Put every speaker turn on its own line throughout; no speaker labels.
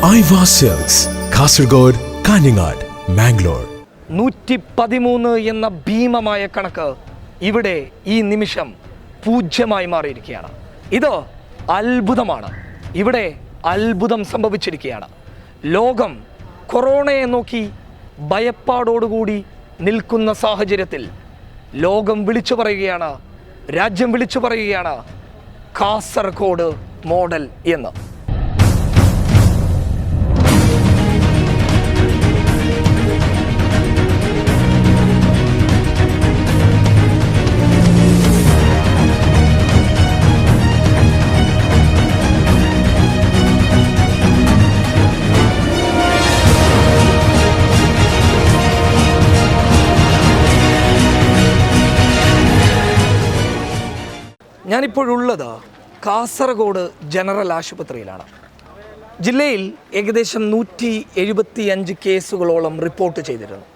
Aiwa silks, Kasaragod, Kanhangad, Mangalore.
113 എന്ന ഭീമമായ കണക്ക് ഇവിടെ ഈ നിമിഷം പൂജ്യമായി മാറിയിരിക്കുകയാണ്. ഇത് അത്ഭുതമാണ്. ഇവിടെ അത്ഭുതം സംഭവിച്ചിരിക്കുകയാണ്. ലോകം കൊറോണയെ നോക്കി ഭയപ്പാടോടുകൂടി നിൽക്കുന്ന സാഹചര്യത്തിൽ ലോകം വിളിച്ചു പറയുകയാണ്, രാജ്യം വിളിച്ചു പറയുകയാണ് കാസർഗോഡ് മോഡൽ എന്ന്. ഞാനിപ്പോഴുള്ളത് കാസർഗോഡ് ജനറൽ ആശുപത്രിയിലാണ്. ജില്ലയിൽ ഏകദേശം 175 കേസുകളോളം റിപ്പോർട്ട് ചെയ്തിരുന്നു.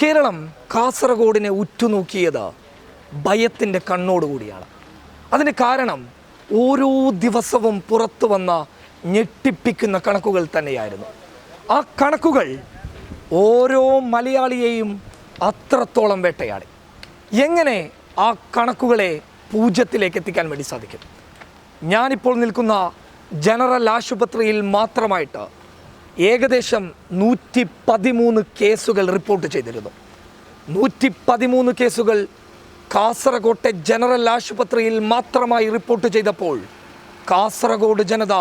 കേരളം കാസർഗോഡിനെ ഉറ്റുനോക്കിയത് ഭയത്തിൻ്റെ കണ്ണോടുകൂടിയാണ്. അതിന് കാരണം ഓരോ ദിവസവും പുറത്തു വന്ന ഞെട്ടിപ്പിക്കുന്ന കണക്കുകൾ തന്നെയായിരുന്നു. ആ കണക്കുകൾ ഓരോ മലയാളിയെയും അത്രത്തോളം വേട്ടയാടി. എങ്ങനെ ആ കണക്കുകളെ പൂജ്യത്തിലേക്ക് എത്തിക്കാൻ വേണ്ടി സാധിക്കും? ഞാനിപ്പോൾ നിൽക്കുന്ന ജനറൽ ആശുപത്രിയിൽ മാത്രമായിട്ട് ഏകദേശം 113 കേസുകൾ റിപ്പോർട്ട് ചെയ്തിരുന്നു. 113 കേസുകൾ കാസർഗോട്ടെ ജനറൽ ആശുപത്രിയിൽ മാത്രമായി റിപ്പോർട്ട് ചെയ്തപ്പോൾ കാസർഗോഡ് ജനത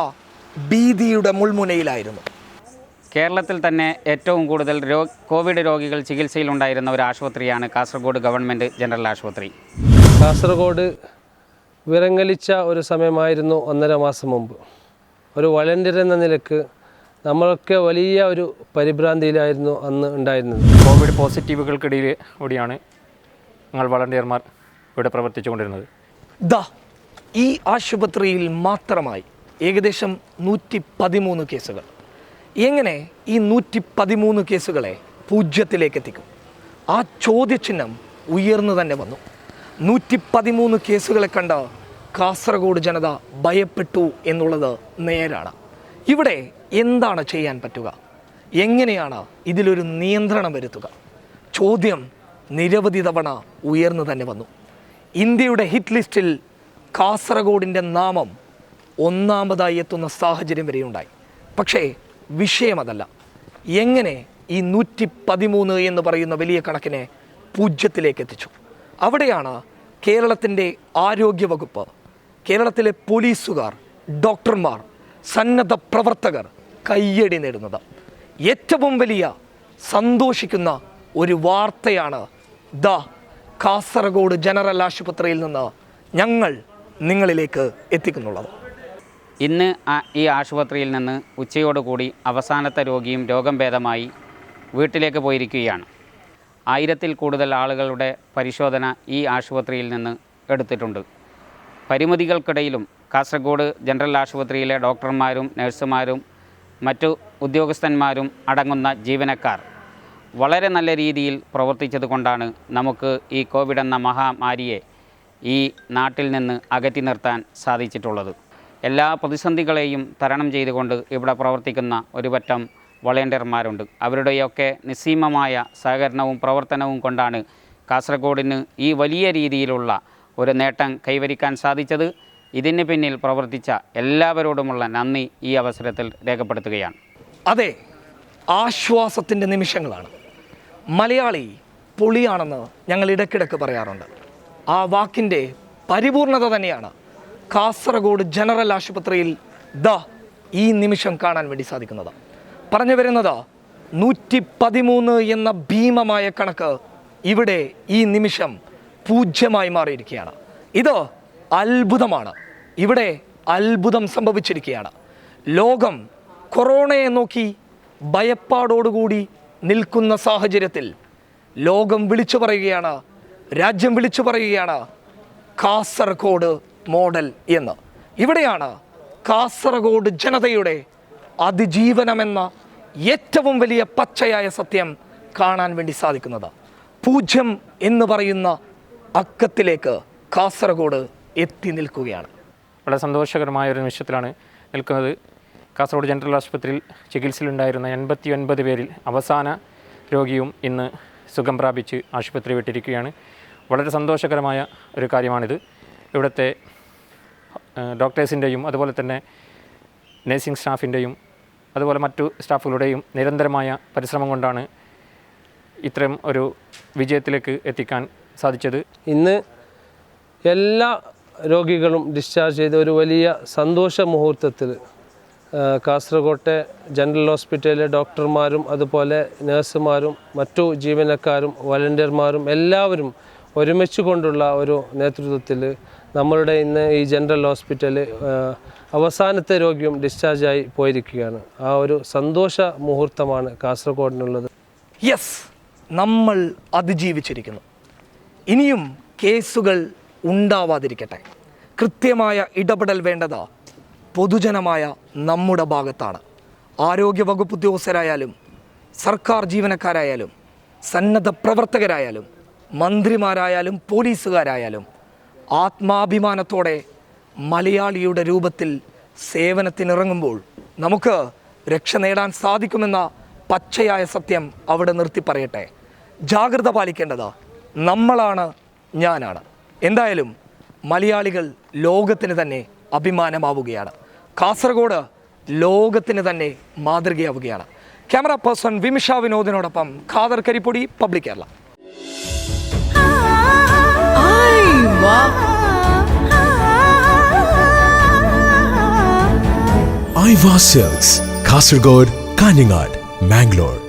ഭീതിയുടെ മുൾമുനയിലായിരുന്നു.
കേരളത്തിൽ തന്നെ ഏറ്റവും കൂടുതൽ കോവിഡ് രോഗികൾ ചികിത്സയിലുണ്ടായിരുന്ന ഒരു ആശുപത്രിയാണ് കാസർഗോഡ് ഗവൺമെൻറ് ജനറൽ ആശുപത്രി.
കാസർഗോഡ് വിറങ്ങലിച്ച ഒരു സമയമായിരുന്നു 1.5 മാസം മുമ്പ്. ഒരു വളണ്ടിയർ എന്ന നിലക്ക് നമ്മളൊക്കെ വലിയ ഒരു പരിഭ്രാന്തിയിലായിരുന്നു അന്ന് ഉണ്ടായിരുന്നത്.
കോവിഡ് പോസിറ്റീവുകൾക്കിടയിൽ കൂടിയാണ് ഞങ്ങൾ വളണ്ടിയർമാർ ഇവിടെ പ്രവർത്തിച്ചുകൊണ്ടിരുന്നത്.
ഈ ആശുപത്രിയിൽ മാത്രമായി ഏകദേശം 113 കേസുകൾ. എങ്ങനെ ഈ 113 കേസുകളെ പൂജ്യത്തിലേക്ക് എത്തിക്കും? ആ ചോദ്യചിഹ്നം ഉയർന്നു തന്നെ വന്നു. 113 കേസുകളെ കണ്ട് കാസർഗോഡ് ജനത ഭയപ്പെട്ടു എന്നുള്ളത് നേരാണ്. ഇവിടെ എന്താണ് ചെയ്യാൻ പറ്റുക? എങ്ങനെയാണ് ഇതിലൊരു നിയന്ത്രണം വരുത്തുക? ചോദ്യം നിരവധി തവണ ഉയർന്നു തന്നെ വന്നു. ഇന്ത്യയുടെ ഹിറ്റ് ലിസ്റ്റിൽ കാസർഗോഡിൻ്റെ നാമം ഒന്നാമതായി എത്തുന്ന സാഹചര്യം വരെയുണ്ടായി. പക്ഷേ വിഷയം അതല്ല. എങ്ങനെ ഈ 113 എന്ന് പറയുന്ന വലിയ കണക്കിനെ പൂജ്യത്തിലേക്ക് എത്തിച്ചു? അവിടെയാണ് കേരളത്തിൻ്റെ ആരോഗ്യവകുപ്പ്, കേരളത്തിലെ പോലീസുകാർ, ഡോക്ടർമാർ, സന്നദ്ധ പ്രവർത്തകർ കയ്യടി നേടുന്നത്. ഏറ്റവും വലിയ സന്തോഷിക്കുന്ന ഒരു വാർത്തയാണ് കാസർഗോഡ് ജനറൽ ആശുപത്രിയിൽ നിന്ന് ഞങ്ങൾ നിങ്ങളിലേക്ക് എത്തിക്കുന്നുള്ളത്.
ഇന്ന് ഈ ആശുപത്രിയിൽ നിന്ന് ഉച്ചയോടുകൂടി അവസാനത്തെ രോഗിയും രോഗം ഭേദമായി വീട്ടിലേക്ക് പോയിരിക്കുകയാണ്. 1000-ൽ കൂടുതൽ ആളുകളുടെ പരിശോധന ഈ ആശുപത്രിയിൽ നിന്ന് എടുത്തിട്ടുണ്ട്. പരിമിതികൾക്കിടയിലും കാസർഗോഡ് ജനറൽ ആശുപത്രിയിലെ ഡോക്ടർമാരും നഴ്സുമാരും മറ്റു ഉദ്യോഗസ്ഥന്മാരും അടങ്ങുന്ന ജീവനക്കാർ വളരെ നല്ല രീതിയിൽ പ്രവർത്തിച്ചത് കൊണ്ടാണ് നമുക്ക് ഈ കോവിഡ് എന്ന മഹാമാരിയെ ഈ നാട്ടിൽ നിന്ന് അകറ്റി നിർത്താൻ സാധിച്ചിട്ടുള്ളത്. എല്ലാ പ്രതിസന്ധികളെയും തരണം ചെയ്തുകൊണ്ട് ഇവിടെ പ്രവർത്തിക്കുന്ന ഒരു പറ്റം വളണ്ടിയർമാരുണ്ട്. അവരുടെയൊക്കെ നിസ്സീമമായ സഹകരണവും പ്രവർത്തനവും കൊണ്ടാണ് കാസർഗോഡിന് ഈ വലിയ രീതിയിലുള്ള ഒരു നേട്ടം കൈവരിക്കാൻ സാധിച്ചത്. ഇതിന് പിന്നിൽ പ്രവർത്തിച്ച എല്ലാവരോടുമുള്ള നന്ദി ഈ അവസരത്തിൽ രേഖപ്പെടുത്തുകയാണ്.
അതെ, ആശ്വാസത്തിൻ്റെ നിമിഷങ്ങളാണ്. മലയാളി പൊളിയാണെന്ന് ഞങ്ങൾ ഇടയ്ക്കിടയ്ക്ക് പറയാറുണ്ട്. ആ വാക്കിൻ്റെ പരിപൂർണത തന്നെയാണ് കാസർഗോഡ് ജനറൽ ആശുപത്രിയിൽ ഈ നിമിഷം കാണാൻ വേണ്ടി സാധിക്കുന്നത്. പറഞ്ഞു വരുന്നത് 113 എന്ന ഭീമമായ കണക്ക് ഇവിടെ ഈ നിമിഷം പൂജ്യമായി മാറിയിരിക്കുകയാണ്. ഇത് അത്ഭുതമാണ്. ഇവിടെ അത്ഭുതം സംഭവിച്ചിരിക്കുകയാണ്. ലോകം കൊറോണയെ നോക്കി ഭയപ്പാടോടുകൂടി നിൽക്കുന്ന സാഹചര്യത്തിൽ ലോകം വിളിച്ചു പറയുകയാണ്, രാജ്യം വിളിച്ചു പറയുകയാണ് കാസർഗോഡ് മോഡൽ എന്ന്. ഇവിടെയാണ് കാസർഗോഡ് ജനതയുടെ അതിജീവനമെന്ന ഏറ്റവും വലിയ പച്ചയായ സത്യം കാണാൻ വേണ്ടി സാധിക്കുന്നത്. പൂജ്യം എന്ന് പറയുന്ന അക്കത്തിലേക്ക് കാസർഗോഡ് എത്തി നിൽക്കുകയാണ്.
വളരെ സന്തോഷകരമായ ഒരു നിമിഷത്തിലാണ് നിൽക്കുന്നത്. കാസർഗോഡ് ജനറൽ ആശുപത്രിയിൽ ചികിത്സയിലുണ്ടായിരുന്ന 89 പേരിൽ അവസാന രോഗിയും ഇന്ന് സുഖം പ്രാപിച്ച് ആശുപത്രി വിട്ടിരിക്കുകയാണ്. വളരെ സന്തോഷകരമായ ഒരു കാര്യമാണിത്. ഇവിടുത്തെ ഡോക്ടേഴ്സിൻ്റെയും അതുപോലെ തന്നെ നഴ്സിംഗ് സ്റ്റാഫിൻ്റെയും അതുപോലെ മറ്റു സ്റ്റാഫുകളുടെയും നിരന്തരമായ പരിശ്രമം കൊണ്ടാണ് ഇത്തരം ഒരു വിജയത്തിലേക്ക് എത്തിക്കാൻ സാധിച്ചത്.
ഇന്ന് എല്ലാ രോഗികളും ഡിസ്ചാർജ് ചെയ്ത ഒരു വലിയ സന്തോഷ മുഹൂർത്തത്തിൽ കാസർഗോട്ടെ ജനറൽ ഹോസ്പിറ്റലിലെ ഡോക്ടർമാരും അതുപോലെ നഴ്സുമാരും മറ്റു ജീവനക്കാരും വളണ്ടിയർമാരും എല്ലാവരും ഒരുമിച്ച് കൊണ്ടുള്ള ഒരു നേതൃത്വത്തിൽ നമ്മളുടെ ഇന്ന് ഈ ജനറൽ ഹോസ്പിറ്റൽ അവസാനത്തെ രോഗിയും ഡിസ്ചാർജായി പോയിരിക്കുകയാണ്. ആ ഒരു സന്തോഷ മുഹൂർത്തമാണ് കാസർഗോഡിനുള്ളത്.
യെസ്, നമ്മൾ അതിജീവിച്ചിരിക്കുന്നു. ഇനിയും കേസുകൾ ഉണ്ടാവാതിരിക്കട്ടെ. കൃത്യമായ ഇടപെടൽ വേണ്ടത് പൊതുജനമായ നമ്മുടെ ഭാഗത്താണ്. ആരോഗ്യവകുപ്പ് ഉദ്യോഗസ്ഥരായാലും സർക്കാർ ജീവനക്കാരായാലും സന്നദ്ധ പ്രവർത്തകരായാലും മന്ത്രിമാരായാലും പോലീസുകാരായാലും ആത്മാഭിമാനത്തോടെ മലയാളിയുടെ രൂപത്തിൽ സേവനത്തിനിറങ്ങുമ്പോൾ നമുക്ക് രക്ഷ നേടാൻ സാധിക്കുമെന്ന പച്ചയായ സത്യം അവിടെ നിർത്തി പറയട്ടെ. ജാഗ്രത പാലിക്കേണ്ടത് നമ്മളാണ്, ഞാനാണ്. എന്തായാലും മലയാളികൾ ലോകത്തിന് തന്നെ അഭിമാനമാവുകയാണ്. കാസർഗോഡ് ലോകത്തിന് തന്നെ മാതൃകയാവുകയാണ്. ക്യാമറ പേഴ്സൺ വിമിഷ വിനോദിനോടൊപ്പം Khader Karippodi, public Kerala.
Aiva Silks, Kasargod, Kaningad, Mangalore.